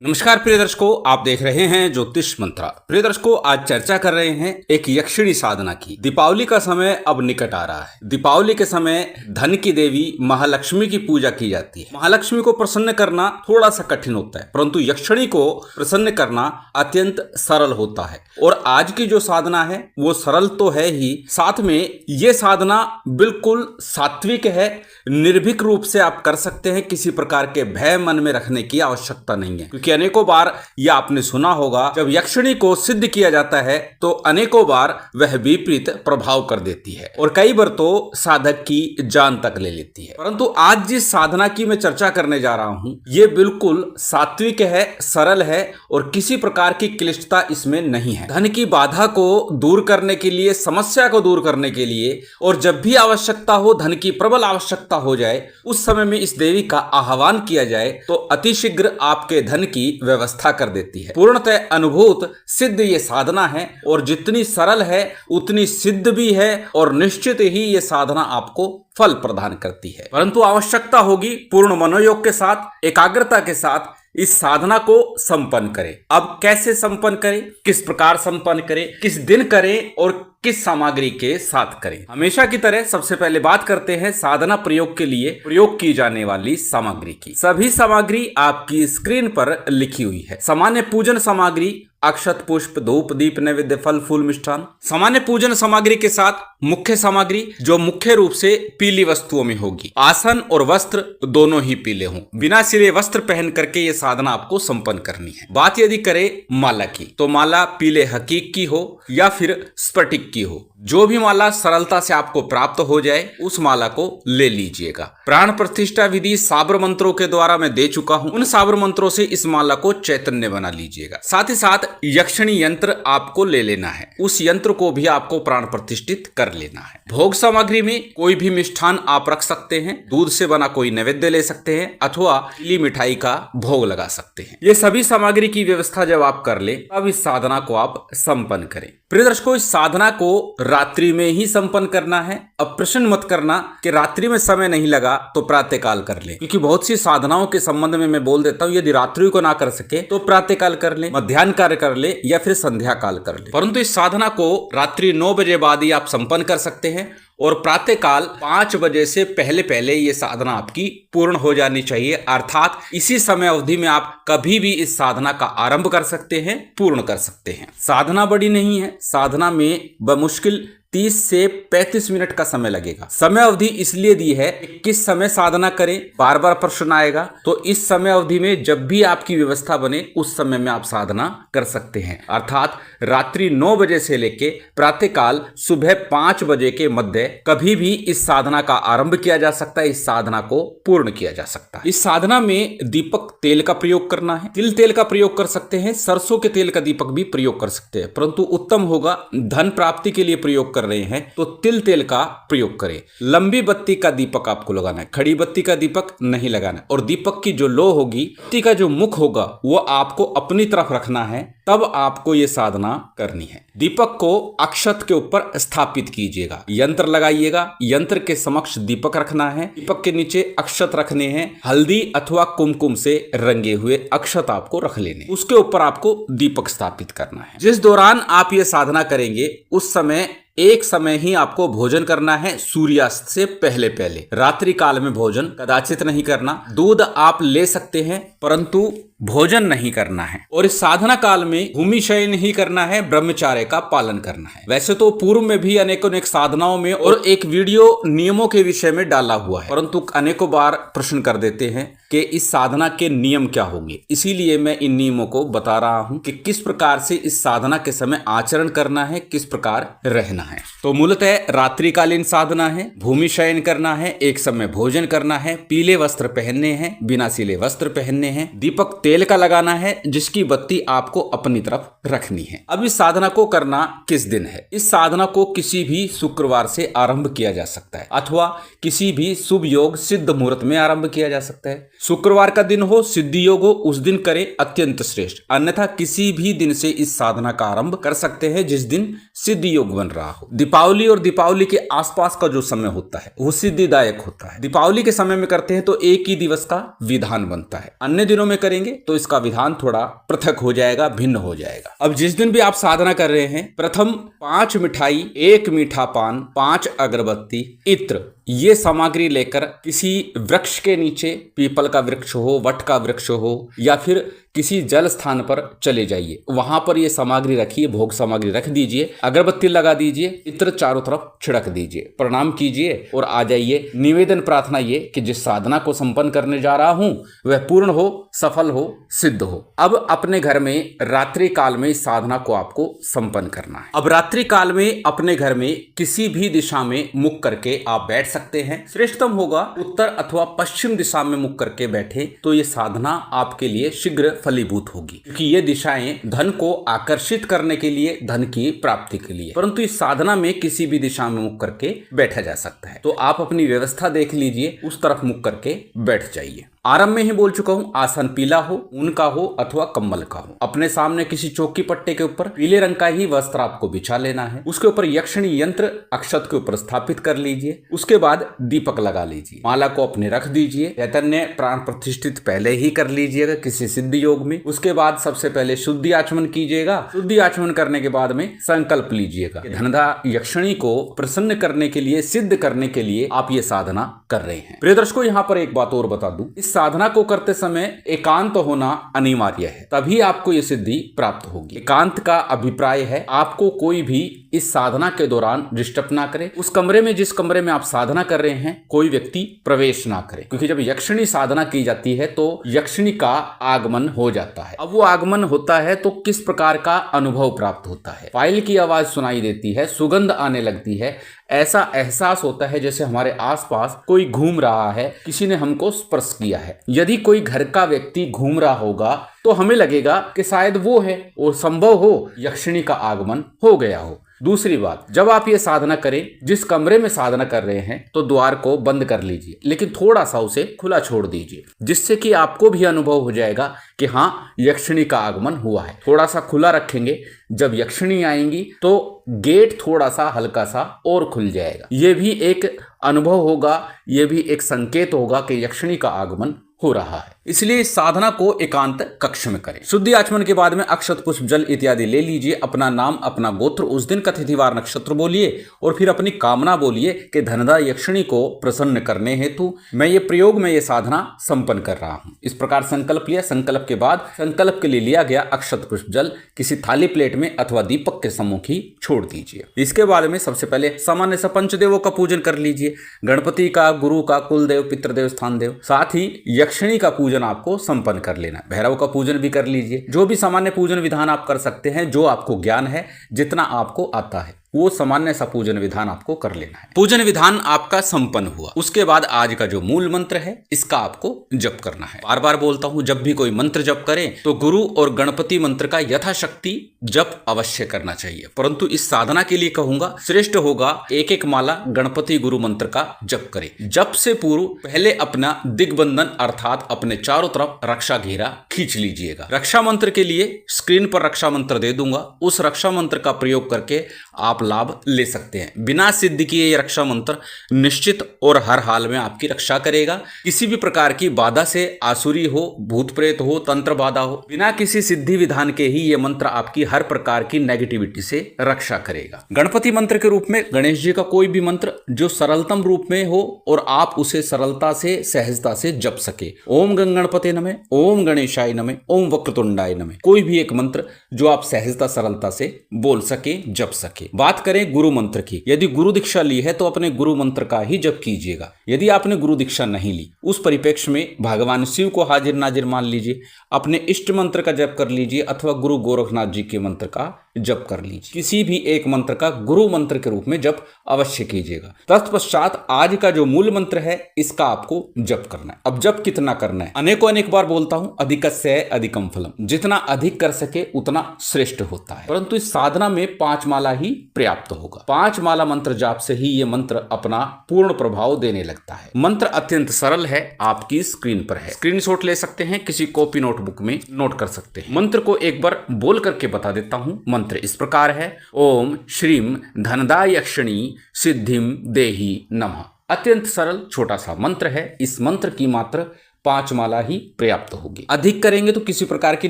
नमस्कार प्रिय दर्शकों, आप देख रहे हैं ज्योतिष मंत्रा। प्रिय दर्शकों, आज चर्चा कर रहे हैं एक यक्षिणी साधना की। दीपावली का समय अब निकट आ रहा है। दीपावली के समय धन की देवी महालक्ष्मी की पूजा की जाती है। महालक्ष्मी को प्रसन्न करना थोड़ा सा कठिन होता है, परंतु यक्षिणी को प्रसन्न करना अत्यंत सरल होता है। और आज की जो साधना है वो सरल तो है ही, साथ में ये साधना बिल्कुल सात्विक है। निर्भीक रूप से आप कर सकते हैं, किसी प्रकार के भय मन में रखने की आवश्यकता नहीं है। क्योंकि अनेकों बार यह आपने सुना होगा, जब यक्षिणी को सिद्ध किया जाता है तो अनेकों बार वह विपरीत प्रभाव कर देती है और कई बार तो साधक की जान तक ले लेती है। परंतु आज जिस साधना की मैं चर्चा करने जा रहा हूं, ये बिल्कुल सात्विक है, सरल है और किसी प्रकार की क्लिष्टता इसमें नहीं है। धन की बाधा को दूर करने के लिए, समस्या को दूर करने के लिए, और जब भी आवश्यकता हो, धन की प्रबल आवश्यकता हो जाए, उस समय में इस देवी का आह्वान किया जाए तो अतिशीघ्र आपके धन की व्यवस्था कर देती है। पूर्णतः अनुभूत सिद्ध ये साधना है और जितनी सरल है उतनी सिद्ध भी है और निश्चित ही ये साधना आपको फल प्रदान करती है। परंतु आवश्यकता होगी पूर्ण मनोयोग के साथ, एकाग्रता के साथ इस साधना को संपन्न करें। अब कैसे संपन्न करें, किस प्रकार संपन्न करें, किस दिन करें और किस सामग्री के साथ करें। हमेशा की तरह सबसे पहले बात करते हैं साधना प्रयोग के लिए प्रयोग की जाने वाली सामग्री की। सभी सामग्री आपकी स्क्रीन पर लिखी हुई है। सामान्य पूजन सामग्री अक्षत, पुष्प, धूप, दीप, नैवेद्य, फल, फूल, मिष्ठान। सामान्य पूजन सामग्री के साथ मुख्य सामग्री जो मुख्य रूप से पीली वस्तुओं में होगी। आसन और वस्त्र दोनों ही पीले हों। बिना सिरे वस्त्र पहन करके ये साधना आपको संपन्न करनी है। बात यदि करें माला की, तो माला पीले हकीक की हो या फिर स्फटिक की हो। जो भी माला सरलता से आपको प्राप्त हो जाए उस माला को ले लीजिएगा। प्राण प्रतिष्ठा विधि साबर मंत्रों के द्वारा मैं दे चुका हूं। उन साबर मंत्रों से इस माला को चैतन्य बना लीजिएगा। साथ ही साथ यक्षिणी यंत्र आपको ले लेना है। उस यंत्र को भी आपको प्राण प्रतिष्ठित कर लेना है। भोग सामग्री में कोई भी मिष्ठान आप रख सकते हैं। दूध से बना कोई नैवेद्य ले सकते हैं अथवा पीली मिठाई का भोग लगा सकते हैं। ये सभी सामग्री की व्यवस्था जब आप कर ले, तब इस साधना को आप संपन्न करें। प्रिय दर्शकों, इस साधना को रात्रि में ही संपन्न करना है। अब प्रश्न मत करना कि रात्रि में समय नहीं लगा तो प्रातःकाल कर ले, क्योंकि बहुत सी साधनाओं के संबंध में मैं बोल देता हूं, यदि रात्रि को ना कर सके तो प्रातःकाल कर ले, मध्याह्न कार्य कर ले या फिर संध्या काल कर ले। परंतु इस साधना को रात्रि 9 बजे बाद ही आप संपन्न कर सकते हैं और प्रातःकाल 5 बजे से पहले पहले ये साधना आपकी पूर्ण हो जानी चाहिए। अर्थात इसी समय अवधि में आप कभी भी इस साधना का आरंभ कर सकते हैं, पूर्ण कर सकते हैं। साधना बड़ी नहीं है। साधना में बमुश्किल 30 से 35 मिनट का समय लगेगा। समय अवधि इसलिए दी है कि किस समय साधना करें, बार बार प्रश्न आएगा। तो इस समय अवधि में जब भी आपकी व्यवस्था बने उस समय में आप साधना कर सकते हैं। अर्थात रात्रि 9 बजे से लेके प्रातःकाल सुबह 5 बजे के मध्य कभी भी इस साधना का आरंभ किया जा सकता है। इस साधना को पूर्ण किया जा सकता है। इस साधना में दीपक तेल का प्रयोग करना है। तिल तेल का प्रयोग कर सकते हैं, सरसों के तेल का दीपक भी प्रयोग कर सकते हैं, परंतु उत्तम होगा धन प्राप्ति के लिए प्रयोग रहे हैं तो तिल तेल का प्रयोग करें। लंबी बत्ती का दीपक आपको लगाना है, खड़ी बत्ती का दीपक नहीं लगाना है। और दीपक की जो लो होगी, बत्ती का जो मुख होगा वो आपको अपनी तरफ रखना है, तब आपको ये साधना करनी है। दीपक को अक्षत के ऊपर स्थापित कीजिएगा, यंत्र लगाइएगा, यंत्र के समक्ष दीपक रखना है, दीपक के नीचे अक्षत रखने हैं। हल्दी अथवा कुमकुम से रंगे हुए अक्षत आपको रख लेने, उसके ऊपर आपको दीपक स्थापित करना है। जिस दौरान आप ये साधना करेंगे उस समय एक समय ही आपको भोजन करना है, सूर्यास्त से पहले पहले। रात्रि काल में भोजन कदाचित नहीं करना। दूध आप ले सकते हैं परंतु भोजन नहीं करना है। और इस साधना काल में भूमि शयन ही करना है, ब्रह्मचार्य का पालन करना है। वैसे तो पूर्व में भी अनेकों साधनाओं में और एक वीडियो नियमों के विषय में डाला हुआ है, परंतु अनेकों बार प्रश्न कर देते हैं कि इस साधना के नियम क्या होंगे। इसीलिए मैं इन नियमों को बता रहा हूं कि किस प्रकार से इस साधना के समय आचरण करना है, किस प्रकार रहना है। तो मूलतः रात्रिकालीन साधना है, भूमि शयन करना है, एक समय भोजन करना है, पीले वस्त्र पहनने हैं, बिना सिले वस्त्र पहनने हैं, दीपक तेल का लगाना है जिसकी बत्ती आपको अपनी तरफ रखनी है। अब इस साधना को करना किस दिन है? इस साधना को किसी भी शुक्रवार से आरंभ किया जा सकता है अथवा किसी भी शुभ योग सिद्ध मुहूर्त में आरंभ किया जा सकता है। शुक्रवार का दिन हो, सिद्धि योग हो, उस दिन करें, अत्यंत श्रेष्ठ। अन्यथा किसी भी दिन से इस साधना का आरंभ कर सकते हैं जिस दिन सिद्धि योग बन रहा हो। दीपावली और दीपावली के आसपास का जो समय होता है वो सिद्धिदायक होता है। दीपावली के समय में करते हैं तो एक ही दिवस का विधान बनता है, अन्य दिनों में करेंगे तो इसका विधान थोड़ा पृथक हो जाएगा, भिन्न हो जाएगा। अब जिस दिन भी आप साधना कर रहे हैं, प्रथम 5 मिठाई, 1 मीठा पान, 5 अगरबत्ती, इत्र, ये सामग्री लेकर किसी वृक्ष के नीचे, पीपल का वृक्ष हो, वट का वृक्ष हो, या फिर किसी जल स्थान पर चले जाइए। वहां पर ये सामग्री रखिए, भोग सामग्री रख दीजिए, अगरबत्ती लगा दीजिए, इत्र चारों तरफ छिड़क दीजिए, प्रणाम कीजिए और आ जाइए। निवेदन प्रार्थना ये कि जिस साधना को संपन्न करने जा रहा हूं वह पूर्ण हो, सफल हो, सिद्ध हो। अब अपने घर में रात्रि काल में इस साधना को आपको संपन्न करना है। अब रात्रि काल में अपने घर में किसी भी दिशा में मुख करके आप बैठ सकते हैं। श्रेष्ठतम होगा उत्तर अथवा पश्चिम दिशा में मुख करके बैठे तो ये साधना आपके लिए शीघ्र फलीभूत होगी, क्योंकि ये दिशाएं धन को आकर्षित करने के लिए, धन की प्राप्ति के लिए। परंतु इस साधना में किसी भी दिशा में मुख करके बैठा जा सकता है। तो आप अपनी व्यवस्था देख लीजिए, उस तरफ मुख करके बैठ जाइए। आरंभ में ही बोल चुका हूं, आसन पीला हो, ऊन का हो अथवा कम्बल का हो। अपने सामने किसी चौकी पट्टे के ऊपर पीले रंग का ही वस्त्र आपको बिछा लेना है। उसके ऊपर यक्षिणी यंत्र अक्षत के ऊपर स्थापित कर लीजिए। उसके बाद दीपक लगा लीजिए, माला को अपने रख दीजिए। चैतन्य प्राण प्रतिष्ठित पहले ही कर लीजिएगा किसी सिद्ध योग में। उसके बाद सबसे पहले शुद्धि आचमन कीजिएगा। शुद्धि आचमन करने के बाद में संकल्प लीजिएगा। धनदा यक्षिणी को प्रसन्न करने के लिए, सिद्ध करने के लिए आप ये साधना कर रहे हैं। प्रिय दर्शकों, यहाँ पर एक बात और बता दूं, साधना को करते समय एकांत होना अनिवार्य है, तभी आपको यह सिद्धि प्राप्त होगी। एकांत का अभिप्राय है आपको कोई भी इस साधना के दौरान डिस्टर्ब ना करे। उस कमरे में, जिस कमरे में आप साधना कर रहे हैं, कोई व्यक्ति प्रवेश ना करे, क्योंकि जब यक्षिणी साधना की जाती है तो यक्षिणी का आगमन हो जाता है। अब वो आगमन होता है तो किस प्रकार का अनुभव प्राप्त होता है? फाइल की आवाज सुनाई देती है, सुगंध आने लगती है, ऐसा एहसास होता है जैसे हमारे आसपास कोई घूम रहा है, किसी ने हमको स्पर्श किया है। यदि कोई घर का व्यक्ति घूम रहा होगा तो हमें लगेगा कि शायद वो है, और संभव हो यक्षिणी का आगमन हो गया हो। दूसरी बात, जब आप ये साधना करें, जिस कमरे में साधना कर रहे हैं, तो द्वार को बंद कर लीजिए, लेकिन थोड़ा सा उसे खुला छोड़ दीजिए, जिससे कि आपको भी अनुभव हो जाएगा कि हाँ, यक्षिणी का आगमन हुआ है। थोड़ा सा खुला रखेंगे, जब यक्षिणी आएंगी तो गेट थोड़ा सा हल्का सा और खुल जाएगा। ये भी एक अनुभव होगा, ये भी एक संकेत होगा कि यक्षिणी का आगमन हो रहा है। इसलिए इस साधना को एकांत कक्ष में करें। शुद्धि आचमन के बाद में अक्षत, पुष्प, जल इत्यादि ले लीजिए। अपना नाम, अपना गोत्र, उस दिन का तिथिवार नक्षत्र बोलिए और फिर अपनी कामना बोलिए कि धनदा यक्षिणी को प्रसन्न करने हेतु मैं ये प्रयोग में ये साधना संपन्न कर रहा हूं। इस प्रकार संकल्प लिया। संकल्प के बाद संकल्प के लिए लिया गया अक्षत, पुष्प, जल किसी थाली प्लेट में अथवा दीपक के सम्मुख ही छोड़ दीजिए। इसके बाद में सबसे पहले सामान्य सा पंचदेवों का पूजन कर लीजिए। गणपति का, गुरु का, कुलदेव, पितृदेव, स्थान देव, साथ ही यक्षिणी का पूजन आपको संपन्न कर लेना। भैरव का पूजन भी कर लीजिए। जो भी सामान्य पूजन विधान आप कर सकते हैं, जो आपको ज्ञान है, जितना आपको आता है, वो सामान्य सा पूजन विधान आपको कर लेना है। पूजन विधान आपका संपन्न हुआ, उसके बाद आज का जो मूल मंत्र है, इसका आपको जप करना है। बार बार बोलता हूं, जब भी कोई मंत्र जप करें तो गुरु और गणपति मंत्र का यथाशक्ति जप अवश्य करना चाहिए। परंतु इस साधना के लिए कहूंगा, श्रेष्ठ होगा एक एक माला गणपति गुरु मंत्र का जप करें। जप से पूर्व पहले अपना दिग्बंधन अर्थात अपने चारों तरफ रक्षा घेरा खींच लीजिएगा। रक्षा मंत्र के लिए स्क्रीन पर रक्षा मंत्र दे दूंगा, उस रक्षा मंत्र का प्रयोग करके आप लाभ ले सकते हैं। बिना सिद्ध किए ये रक्षा मंत्र निश्चित और हर हाल में आपकी रक्षा करेगा। किसी भी प्रकार की बाधा से, आसुरी हो, भूत प्रेत हो, तंत्र बाधा हो, बिना किसी सिद्धि विधान के ही ये मंत्र आपकी हर प्रकार की नेगेटिविटी से रक्षा करेगा। गणपति मंत्र के रूप में गणेश जी का कोई भी मंत्र जो सरलतम रूप में हो और आप उसे सरलता से, सहजता से जप सके। ओम गणपते नमः, ओम गणेशाय नमः, ओम वक्रतुंडाय नमः, कोई भी एक मंत्र जो आप सहजता, सरलता से बोल सके, जप सके। बात करें गुरु मंत्र की, यदि गुरु दीक्षा ली है तो अपने गुरु मंत्र का ही जप कीजिएगा। यदि आपने गुरु दीक्षा नहीं ली, उस परिप्रेक्ष्य में भगवान शिव को हाजिर नाजिर मान लीजिए, अपने इष्ट मंत्र का जप कर लीजिए अथवा गुरु गोरखनाथ जी के मंत्र का जप कर लीजिए। किसी भी एक मंत्र का गुरु मंत्र के रूप में जप अवश्य कीजिएगा। तत्पश्चात आज का जो मूल मंत्र है, इसका आपको जप करना है। अब जप कितना करना है? अनेकों अनेक बार बोलता हूं, अधिकस्य अधिकम फलम, जितना अधिक कर सके उतना श्रेष्ठ होता है। परंतु इस साधना में 5 माला ही पर्याप्त होगा। 5 माला मंत्र जाप से ही ये मंत्र अपना पूर्ण प्रभाव देने लगता है। मंत्र अत्यंत सरल है, आपकी स्क्रीन पर है, स्क्रीनशॉट ले सकते हैं, किसी कॉपी नोटबुक में नोट कर सकते हैं। मंत्र को एक बार बोल करके बता देता हूं। मंत्र इस प्रकार है, ओम श्रीम धनदा यक्षिणी सिद्धिम देहि नमः। अत्यंत सरल छोटा सा मंत्र है। इस मंत्र की मात्र 5 माला ही पर्याप्त होगी। अधिक करेंगे तो किसी प्रकार की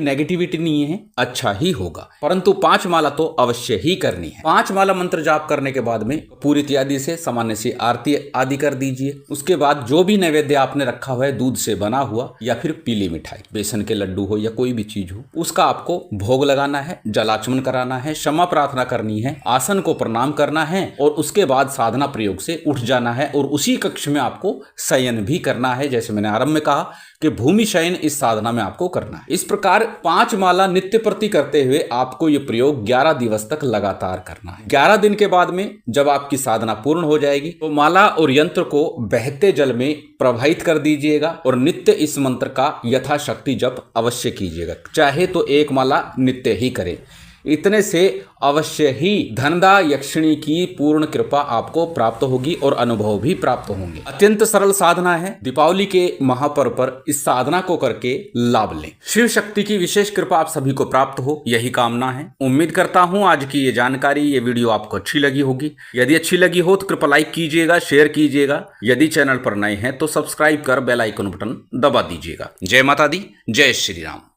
नेगेटिविटी नहीं है, अच्छा ही होगा, परंतु 5 माला तो अवश्य ही करनी है। 5 माला मंत्र जाप करने के बाद में पूरी इत्यादि से सामान्य सी आरती आदि कर दीजिए। उसके बाद जो भी नैवेद्य आपने रखा हुआ है, दूध से बना हुआ या फिर पीली मिठाई, बेसन के लड्डू हो या कोई भी चीज हो, उसका आपको भोग लगाना है, जलाचमन कराना है, क्षमा प्रार्थना करनी है, आसन को प्रणाम करना है और उसके बाद साधना प्रयोग से उठ जाना है और उसी कक्ष में आपको शयन भी करना है। जैसे मैंने आरंभ में कहा कि भूमि शयन इस साधना में आपको करना है। इस प्रकार 5 माला नित्य प्रति करते हुए आपको ये प्रयोग 11 दिवस तक लगातार करना है। 11 दिन के बाद में जब आपकी साधना पूर्ण हो जाएगी तो माला और यंत्र को बहते जल में प्रवाहित कर दीजिएगा और नित्य इस मंत्र का यथाशक्ति जप अवश्य कीजिएगा। चाहे तो 1 माला नित्य ही करें। इतने से अवश्य ही धनदा यक्षिणी की पूर्ण कृपा आपको प्राप्त होगी और अनुभव भी प्राप्त होंगे। अत्यंत सरल साधना है। दीपावली के महापर्व पर इस साधना को करके लाभ लें। शिव शक्ति की विशेष कृपा आप सभी को प्राप्त हो, यही कामना है। उम्मीद करता हूं आज की ये जानकारी, ये वीडियो आपको अच्छी लगी होगी। यदि अच्छी लगी हो तो कृपया लाइक कीजिएगा, शेयर कीजिएगा। यदि चैनल पर नए हैं तो सब्सक्राइब कर बेल आइकन बटन दबा दीजिएगा। जय माता दी, जय श्री राम।